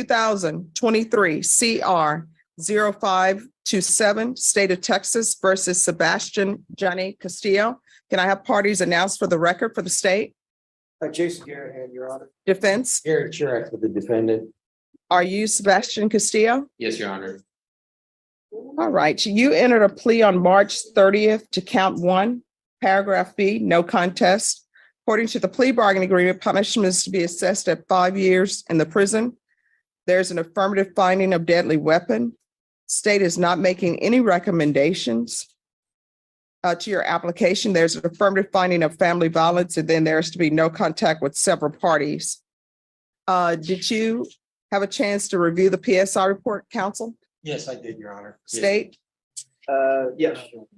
2023 CR 0527, State of Texas versus Sebastian Johnny Castillo. Can I have parties announced for the record for the state? Jason Garrett, Your Honor. Defense, Garrett Chirac for the defendant. are you Sebastian Castillo? Yes, Your Honor. All right, you entered a plea on March 30th to count 1, paragraph B, no contest. According to the plea bargaining agreement, punishment is to be assessed at 5 years in the prison. There's an affirmative finding of deadly weapon. State is not making any recommendations to your application. There's an affirmative finding of family violence, and then there's to be no contact with several parties. Did you have a chance to review the PSI report, counsel? Yes, I did, Your Honor. State? Yes.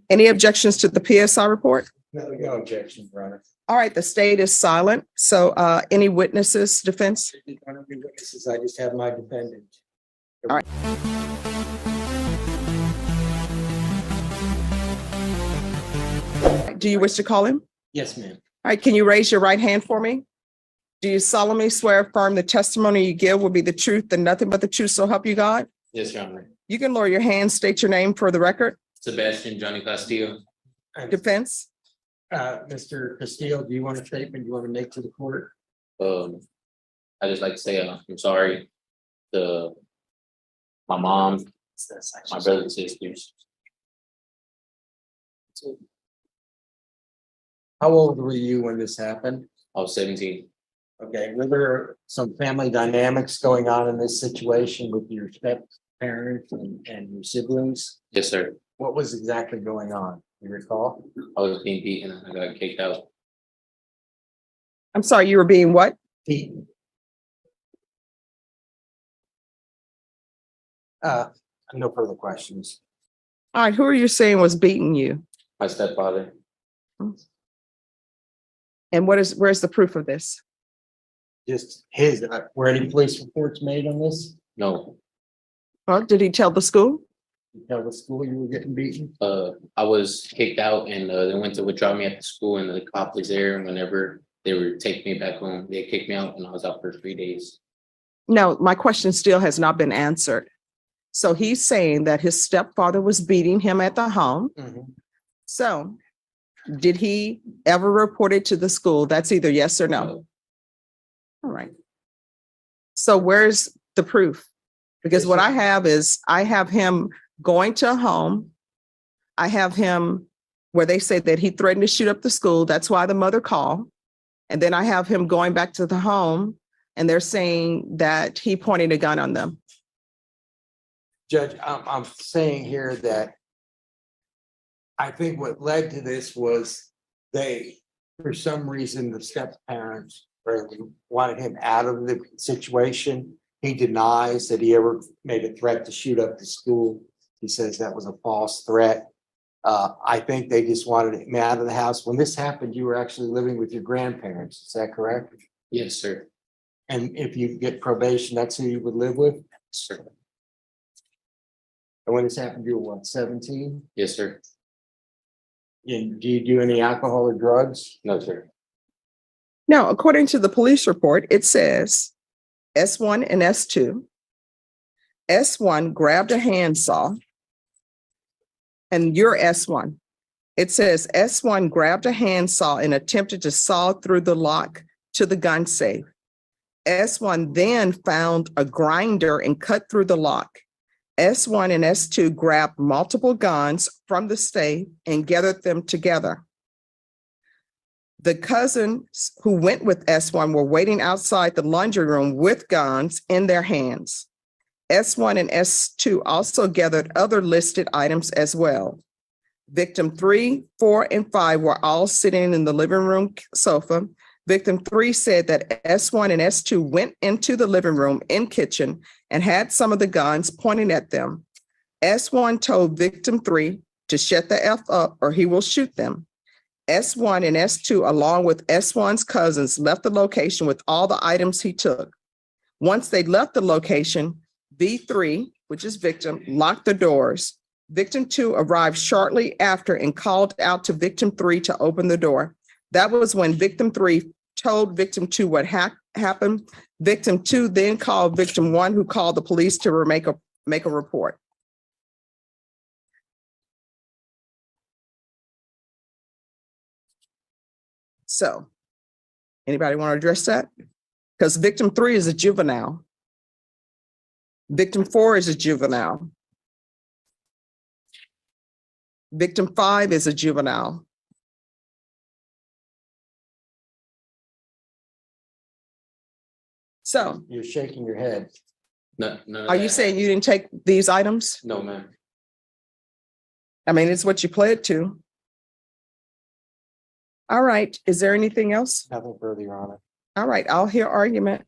Any objections to the PSI report? No objection, Your Honor. All right, the state is silent. So any witnesses, defense? Witnesses, I just have my defendant. All right. Do you wish to call him? Yes, ma'am. All right, can you raise your right hand for me? Do you solemnly swear or affirm the testimony you give will be the truth and nothing but the truth, so help you God? Yes, Your Honor. You can lower your hand, state your name for the record. Sebastian Johnny Castillo. Defense? Mr. Castillo, do you want a statement you want to make to the court? I just like to say I'm sorry to my mom, my brothers and sisters. How old were you when this happened? I was 17. Okay, were there some family dynamics going on in this situation with your step parents and your siblings? Yes, sir. What was exactly going on? You recall? I was being beaten and I got kicked out. I'm sorry, you were being what? Beaten. No further questions. All right, who are you saying was beating you? My stepfather. And where's the proof of this? Just his, were any police reports made on this? No. Well, did he tell the school? You tell the school you were getting beaten? I was kicked out and they went to withdraw me at the school and the cop was there. And whenever they were taking me back home, they kicked me out and I was out for 3 days. No, my question still has not been answered. So he's saying that his stepfather was beating him at the home. Mhm. So did he ever report it to the school? That's either yes or no. All right. So where's the proof? Because what I have is I have him going to a home. I have him where they say that he threatened to shoot up the school. That's why the mother called. And then I have him going back to the home and they're saying that he pointed a gun on them. Judge, I'm saying here that I think what led to this was they, for some reason, the step parents wanted him out of the situation. He denies that he ever made a threat to shoot up the school. He says that was a false threat. I think they just wanted him out of the house. When this happened, you were actually living with your grandparents. Is that correct? Yes, sir. And if you get probation, that's who you would live with? Sir. And when this happened, you were what, 17? Yes, sir. And do you do any alcohol or drugs? No, sir. Now, according to the police report, it says S1 and S2. S1 grabbed a handsaw and you're S1. It says S1 grabbed a handsaw and attempted to saw through the lock to the gun safe. S1 then found a grinder and cut through the lock. S1 and S2 grabbed multiple guns from the safe and gathered them together. The cousins who went with S1 were waiting outside the laundry room with guns in their hands. S1 and S2 also gathered other listed items as well. Victim 3, 4, and 5 were all sitting in the living room sofa. Victim 3 said that S1 and S2 went into the living room and kitchen and had some of the guns pointing at them. S1 told victim 3 to shut the F up or he will shoot them. S1 and S2, along with S1's cousins, left the location with all the items he took. Once they left the location, V3, which is victim, locked the doors. Victim 2 arrived shortly after and called out to victim 3 to open the door. That was when victim 3 told victim 2 what happened. Victim 2 then called victim 1, who called the police to make a report. So, anybody want to address that? Because victim 3 is a juvenile. Victim 4 is a juvenile. Victim 5 is a juvenile. So, You're shaking your head. No, none of are you that saying you happened. didn't take these items? No, ma'am. I mean, it's what you pled to. All right, is there anything else? Nothing further, Your Honor. All right, I'll hear argument.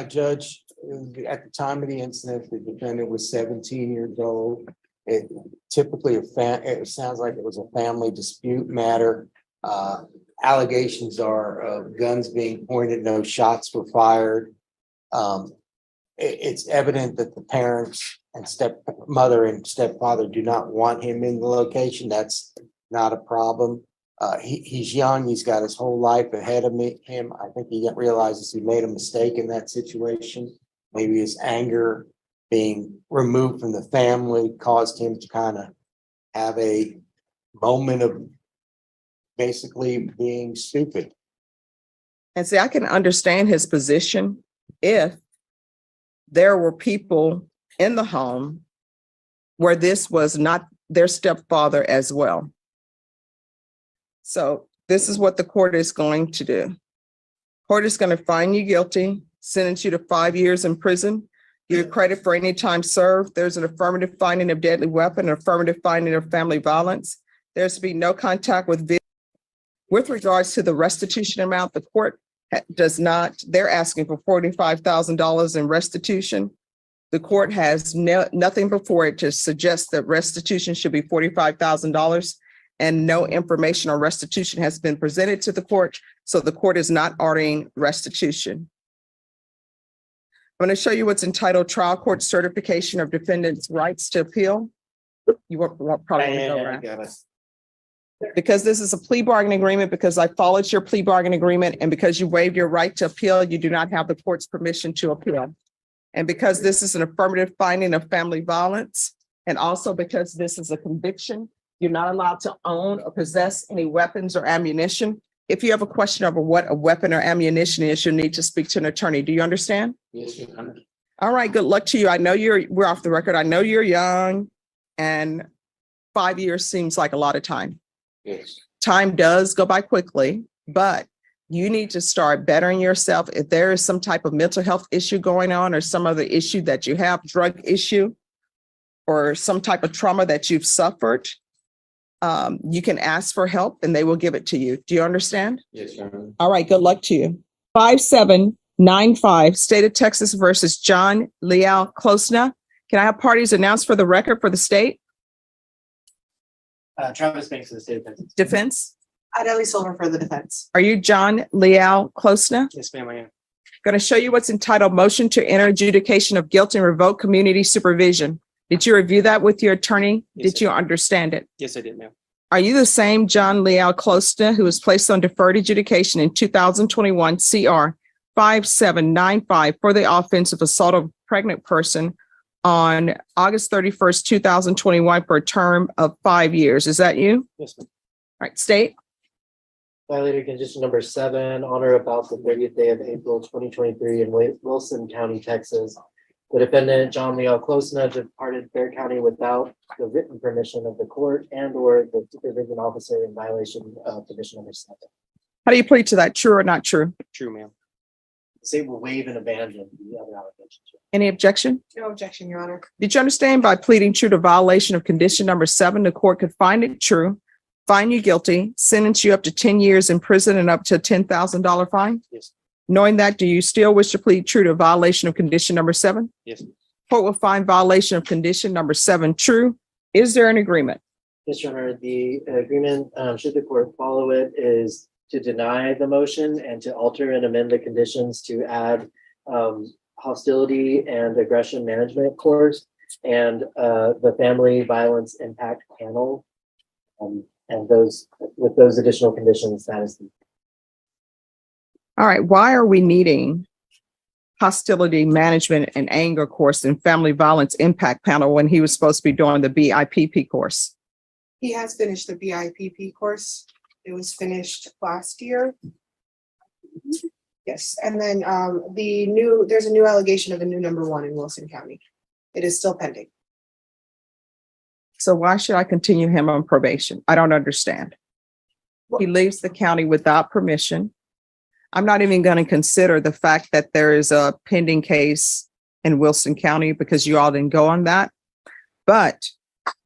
Judge, at the time of the incident, the defendant was 17 years old. It it sounds like it was a family dispute matter. Allegations are of guns being pointed, no shots were fired. It's evident that the parents and stepmother and stepfather do not want him in the location. That's not a problem. He's young. He's got his whole life ahead of him. I think he realizes he made a mistake in that situation. Maybe his anger being removed from the family caused him to kind of have a moment of basically being stupid. And see, I can understand his position if there were people in the home where this was not their stepfather as well. So this is what the court is going to do. Court is going to find you guilty, sentence you to 5 years in prison, give you credit for any time served. There's an affirmative finding of deadly weapon, an affirmative finding of family violence. There's to be no contact with victim. With regards to the restitution amount, the court does not, they're asking for $45,000 in restitution. The court has nothing before it to suggest that restitution should be $45,000, and no information on restitution has been presented to the court. So the court is not ordering restitution. I'm going to show you what's entitled Trial Court Certification of Defendant's Rights to Appeal. You won't probably want to go around. Because this is a plea bargaining agreement, because I followed your plea bargaining agreement, and because you waived your right to appeal, you do not have the court's permission to appeal. And because this is an affirmative finding of family violence, and also because this is a conviction, you're not allowed to own or possess any weapons or ammunition. If you have a question over what a weapon or ammunition is, you'll need to speak to an attorney. Do you understand? Yes, Your Honor. All right, good luck to you. I know we're off the record. I know you're young, and 5 years seems like a lot of time. Yes. Time does go by quickly, but you need to start bettering yourself. If there is some type of mental health issue going on, or some other issue that you have, drug issue, or some type of trauma that you've suffered, you can ask for help and they will give it to you. Do you understand? Yes, Your Honor. All right, good luck to you. 5795, State of Texas versus John Leo Closa. Can I have parties announced for the record for the state? Travis Banks of the state of Texas. Defense? Idella Silver for the defense. Are you John Leo Closa? Yes, ma'am, I am. Going to show you what's entitled Motion to Enter Adjudication of Guilt and Revoke Community Supervision. Did you review that with your attorney? Yes, Did you understand it? Yes, I did, ma'am. Are you the same John Leo Closa who was placed on deferred adjudication in 2021 CR 5795 for the offense of assault of a pregnant person on August 31st, 2021 for a term of 5 years? Is that you? Yes, ma'am. All right, state. Violated condition number 7, on or about the 30th day of April 2023 in Wilson County, Texas. The defendant, John Leo Closa, departed Bexar County without the written permission of the court and or the supervision officer in violation of condition number 7. How do you plead to that? True or not true? True, ma'am. The state will waive and abandon the other allegations. Any objection? No objection, Your Honor. Did you understand by pleading true to violation of condition number 7, the court could find it true, find you guilty, sentence you up to 10 years in prison and up to a $10,000 fine? Yes. Knowing that, do you still wish to plead true to violation of condition number 7? Yes. Court will find violation of condition number 7 true. Is there an agreement? Yes, Your Honor, the agreement, should the court follow it, is to deny the motion and to alter and amend the conditions to add hostility and aggression management course and the family violence impact panel. And those, with those additional conditions, that is. All right, why are we needing hostility management and anger course and family violence impact panel when he was supposed to be doing the BIPP course? He has finished the BIPP course. It was finished last year. Yes, and then there's a new allegation of a new number one in Wilson County. It is still pending. So why should I continue him on probation? I don't understand. He leaves the county without permission. I'm not even going to consider the fact that there is a pending case in Wilson County because you all didn't go on that. But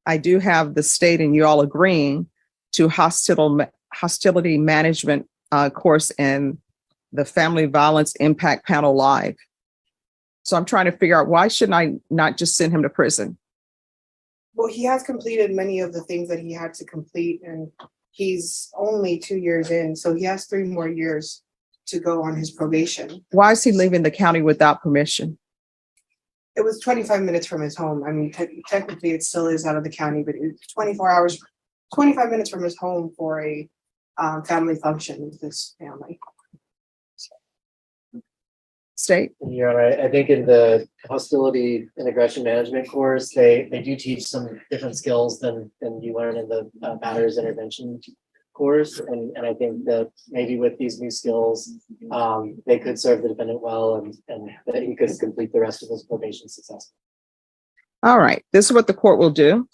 I do have the state and you all agreeing to hostility management course and the family violence impact panel live. So I'm trying to figure out why shouldn't I not just send him to prison? Well, he has completed many of the things that he had to complete, and he's only 2 years in, so he has 3 more years to go on his probation. Why is he leaving the county without permission? It was 25 minutes from his home. I mean, technically it still is out of the county, but it's 24 hours, 25 minutes from his home for a family function with his family. State? You're right. I think in the hostility and aggression management course, they do teach some different skills than you learn in the matters intervention course. And I think that maybe with these new skills, they could serve the defendant well and that he could complete the rest of his probation successfully. All right, this is what the court will do.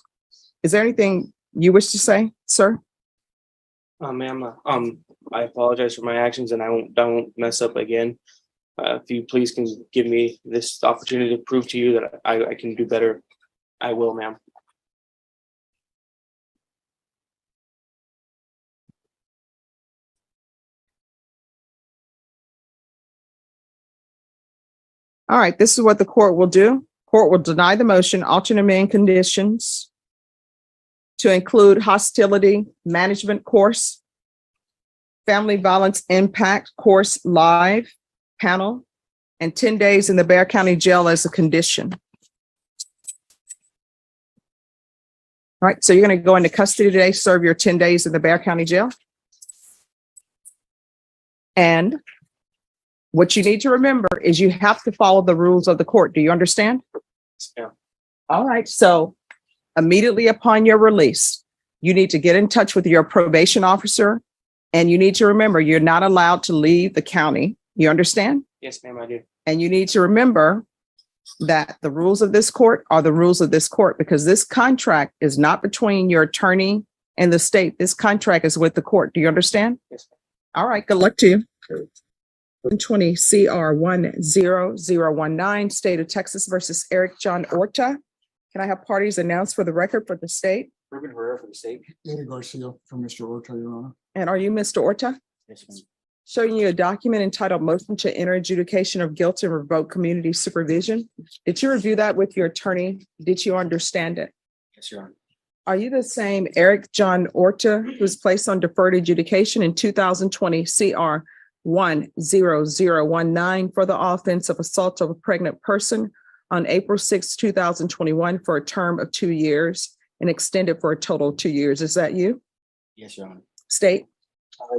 Is there anything you wish to say, sir? Ma'am, I apologize for my actions and I won't mess up again. If you please can give me this opportunity to prove to you that I can do better, I will, ma'am. All right, this is what the court will do. Court will deny the motion, alternate amend conditions to include hostility management course, family violence impact course live panel, and 10 days in the Bexar County Jail as a condition. All right, so you're going to go into custody today, serve your 10 days in the Bexar County Jail. And what you need to remember is you have to follow the rules of the court. Do you understand? Yeah. All right, so immediately upon your release, you need to get in touch with your probation officer, and you need to remember you're not allowed to leave the county. You understand? Yes, ma'am, I do. And you need to remember that the rules of this court are the rules of this court, because this contract is not between your attorney and the state. This contract is with the court. Do you understand? Yes, ma'am. All right, good luck to you. 120 CR 10019, State of Texas versus Eric John Orta. Can I have parties announced for the record for the state? Ruben Herrera for the state. Eddie Garcia for Mr. Orta, Your Honor. And are you Mr. Orta? Yes, ma'am. Showing you a document entitled Motion to Enter Adjudication of Guilt and Revoke Community Supervision. Did you review that with your attorney? Did you understand it? Yes, Your Honor. Are you the same Eric John Orta who was placed on deferred adjudication in 2020 CR 10019 for the offense of assault of a pregnant person on April 6, 2021 for a term of 2 years and extended for a total of 2 years? Is that you? Yes, Your Honor. State?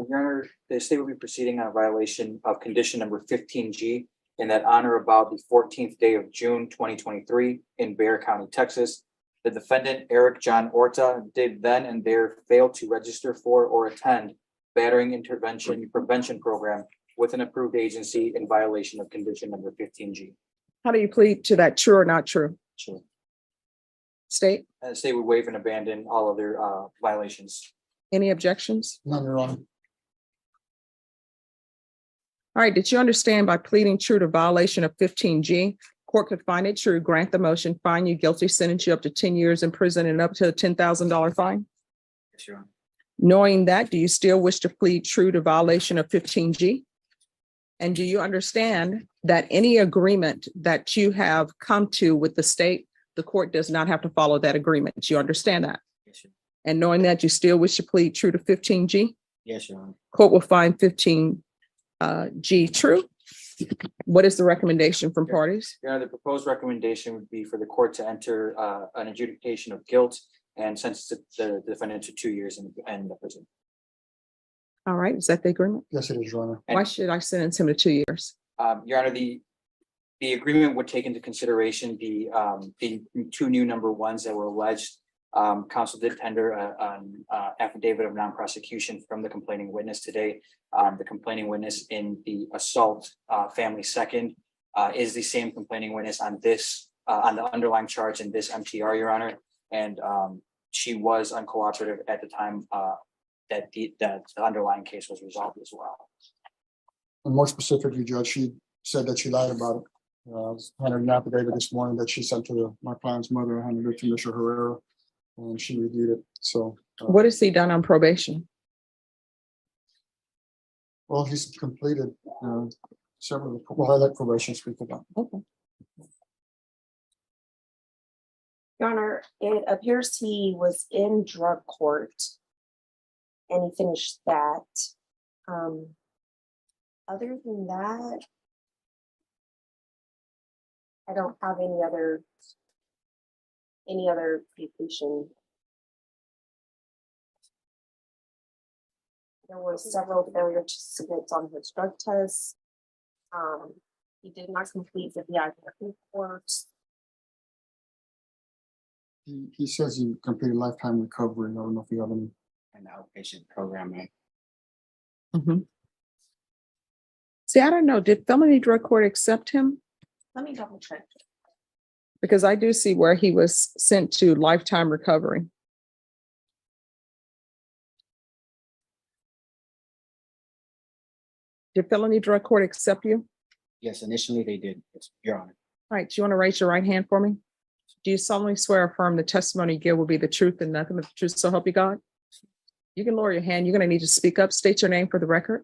Your Honor, the state will be proceeding on a violation of condition number 15G in that on or about the 14th day of June 2023 in Bexar County, Texas. The defendant, Eric John Orta, did then and there fail to register for or attend battering intervention prevention program with an approved agency in violation of condition number 15G. How do you plead to that? True or not true? Sure. State? And the state would waive and abandon all other violations. Any objections? None, Your Honor. All right, did you understand by pleading true to violation of 15G, court could find it true, grant the motion, find you guilty, sentence you up to 10 years in prison and up to a $10,000 fine? Yes, Your Honor. Knowing that, do you still wish to plead true to violation of 15G? And do you understand that any agreement that you have come to with the state, the court does not have to follow that agreement? Do you understand that? Yes, Your Honor. And knowing that, you still wish to plead true to 15G? Yes, Your Honor. Court will find 15G true. What is the recommendation from parties? Your Honor, the proposed recommendation would be for the court to enter an adjudication of guilt and sentenced the defendant to 2 years in the prison. All right, is that the agreement? Yes, it is, Your Honor. Why should I sentence him to 2 years? Your Honor, the agreement would take into consideration the two new number ones that were alleged. Counsel did tender an affidavit of non-prosecution from the complaining witness today. The complaining witness in the assault family second is the same complaining witness on this on the underlying charge in this MTR, Your Honor. And she was uncooperative at the time that the underlying case was resolved as well. And more specifically, Judge, she said that she lied about it. Handed an affidavit this morning that she sent to my client's mother, handed it to Mr. Herrera, and she reviewed it. So. What has he done on probation? Well, he's completed several, well, I let probation speak about. Okay. Your Honor, it appears he was in drug court and he finished that. Other than that, I don't have any other completion. There were several failure to submit on his drug tests. He did not complete the BIPP course. He says he completed lifetime recovery. I don't know if you have any. An outpatient program. Mhm. See, I don't know, did felony drug court accept him? Let me double check. Because I do see where he was sent to lifetime recovery. Did felony drug court accept you? Yes, initially they did, yes, Your Honor. All right, do you want to raise your right hand for me? Do you solemnly swear or affirm the testimony you give will be the truth and nothing but the truth, so help you God? You can lower your hand. You're going to need to speak up. State your name for the record.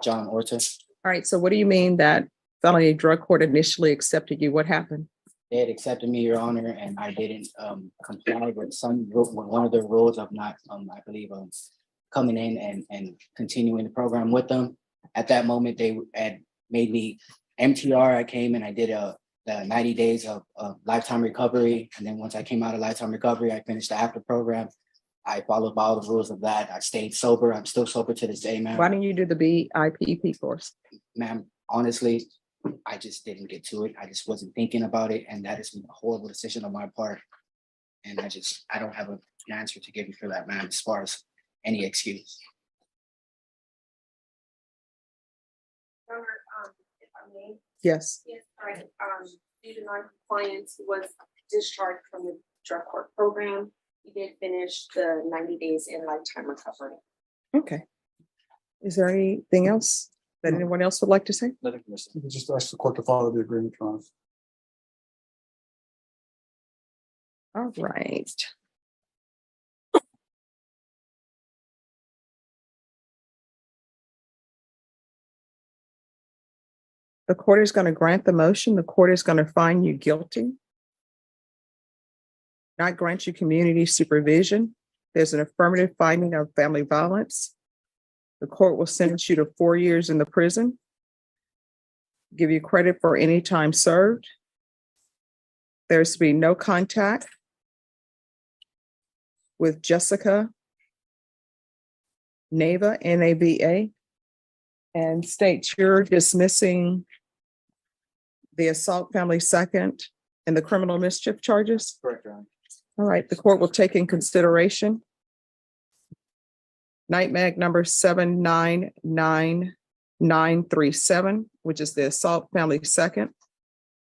John Orta. All right, so what do you mean that felony drug court initially accepted you? What happened? They had accepted me, Your Honor, and I didn't comply with one of the rules of not, I believe, coming in and continuing the program with them. At that moment, they had made me MTR. I came and I did the 90 days of lifetime recovery. And then once I came out of lifetime recovery, I finished the after program. I followed all the rules of that. I stayed sober. I'm still sober to this day, ma'am. Why didn't you do the BIPP course? Ma'am, honestly, I just didn't get to it. I just wasn't thinking about it. And that is a horrible decision on my part. And I don't have an answer to give you for that, ma'am, as far as any excuse. Your Honor, if I may. Yes. Yes, all right. Due to non-compliance, he was discharged from the drug court program. He did finish the 90 days in lifetime recovery. Okay. Is there anything else that anyone else would like to say? Nothing from this. You can just ask the court to follow the agreement, Your Honor. All right. The court is going to grant the motion. The court is going to find you guilty. Not grant you community supervision. There's an affirmative finding of family violence. The court will sentence you to 4 years in the prison. Give you credit for any time served. There's to be no contact with Jessica Nava, N-A-V-A, and states you're dismissing the assault family second and the criminal mischief charges. Correct, Your Honor. All right, the court will take in consideration Night Mag number 799937, which is the assault family second,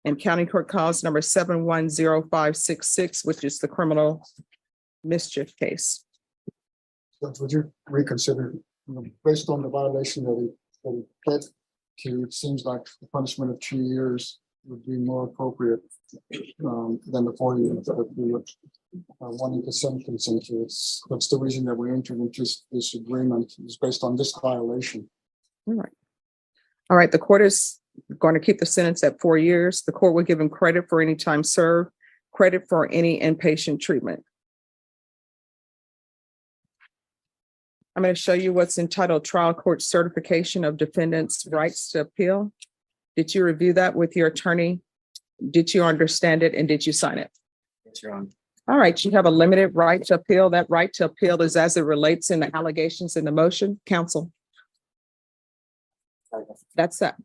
and County Court Cause number 710566, which is the criminal mischief case. Judge, would you reconsider, based on the violation that he pled to, it seems like the punishment of 2 years would be more appropriate than the 4 years that we would wanting to sentence him to. That's the reason that we entered into this agreement, is based on this violation. All right. All right, the court is going to keep the sentence at 4 years. The court will give him credit for any time served, credit for any inpatient treatment. I'm going to show you what's entitled Trial Court Certification of Defendant's Rights to Appeal. Did you review that with your attorney? Did you understand it and did you sign it? Yes, Your Honor. All right, you have a limited right to appeal. That right to appeal is as it relates in the allegations in the motion, counsel. That's that.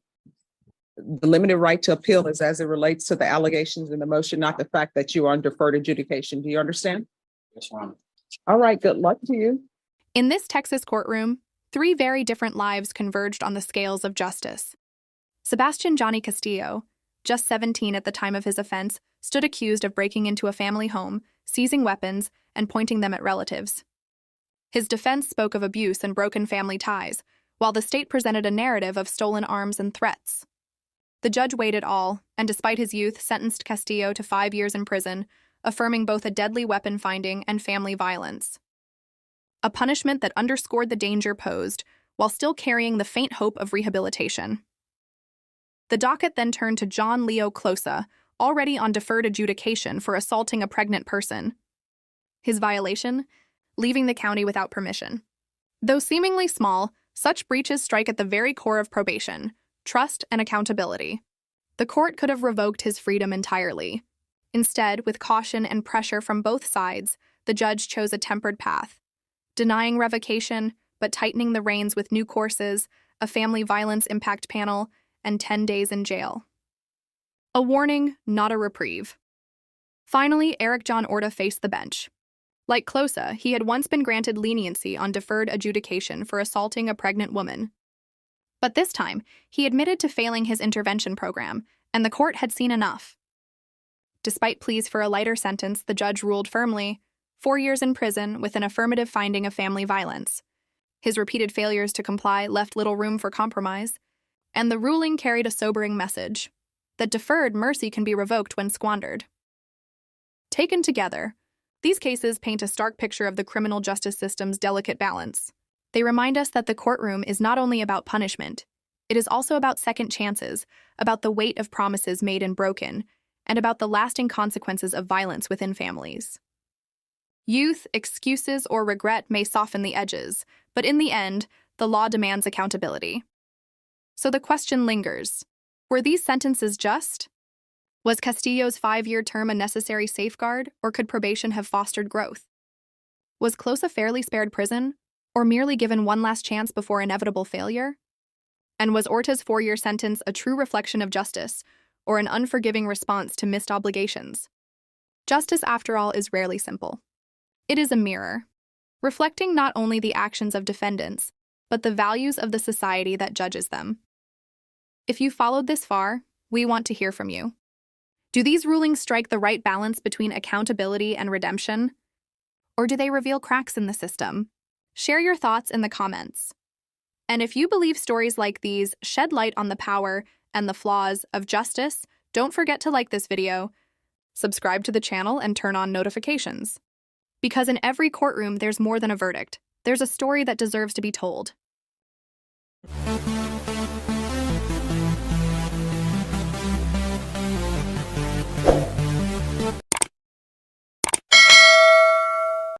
The limited right to appeal is as it relates to the allegations in the motion, not the fact that you are on deferred adjudication. Do you understand? Yes, Your Honor. All right, good luck to you. In this Texas courtroom, 3 very different lives converged on the scales of justice. Sebastian Johnny Castillo, just 17 at the time of his offense, stood accused of breaking into a family home, seizing weapons, and pointing them at relatives. His defense spoke of abuse and broken family ties, while the state presented a narrative of stolen arms and threats. The judge weighed it all, and despite his youth, sentenced Castillo to 5 years in prison, affirming both a deadly weapon finding and family violence. A punishment that underscored the danger posed, while still carrying the faint hope of rehabilitation. The docket then turned to John Leo Closa, already on deferred adjudication for assaulting a pregnant person. His violation? Leaving the county without permission. Though seemingly small, such breaches strike at the very core of probation, trust and accountability. The court could have revoked his freedom entirely. Instead, with caution and pressure from both sides, the judge chose a tempered path, denying revocation, but tightening the reins with new courses, a family violence impact panel, and 10 days in jail. A warning, not a reprieve. Finally, John Orta faced the bench. Like Closa, he had once been granted leniency on deferred adjudication for assaulting a pregnant woman. But this time, he admitted to failing his intervention program, and the court had seen enough. Despite pleas for a lighter sentence, the judge ruled firmly, 4 years in prison with an affirmative finding of family violence. His repeated failures to comply left little room for compromise, and the ruling carried a sobering message, that deferred mercy can be revoked when squandered. Taken together, these cases paint a stark picture of the criminal justice system's delicate balance. They remind us that the courtroom is not only about punishment, it is also about second chances, about the weight of promises made and broken, and about the lasting consequences of violence within families. Youth, excuses, or regret may soften the edges, but in the end, the law demands accountability. So the question lingers, were these sentences just? Was Castillo's 5-year term a necessary safeguard, or could probation have fostered growth? Was Closa fairly spared prison, or merely given one last chance before inevitable failure? And was Orta's 4-year sentence a true reflection of justice, or an unforgiving response to missed obligations? Justice, after all, is rarely simple. It is a mirror, reflecting not only the actions of defendants, but the values of the society that judges them. If you followed this far, we want to hear from you. Do these rulings strike the right balance between accountability and redemption? Or do they reveal cracks in the system? Share your thoughts in the comments. And if you believe stories like these shed light on the power and the flaws of justice, don't forget to like this video, subscribe to the channel, and turn on notifications. Because in every courtroom, there's more than a verdict. There's a story that deserves to be told.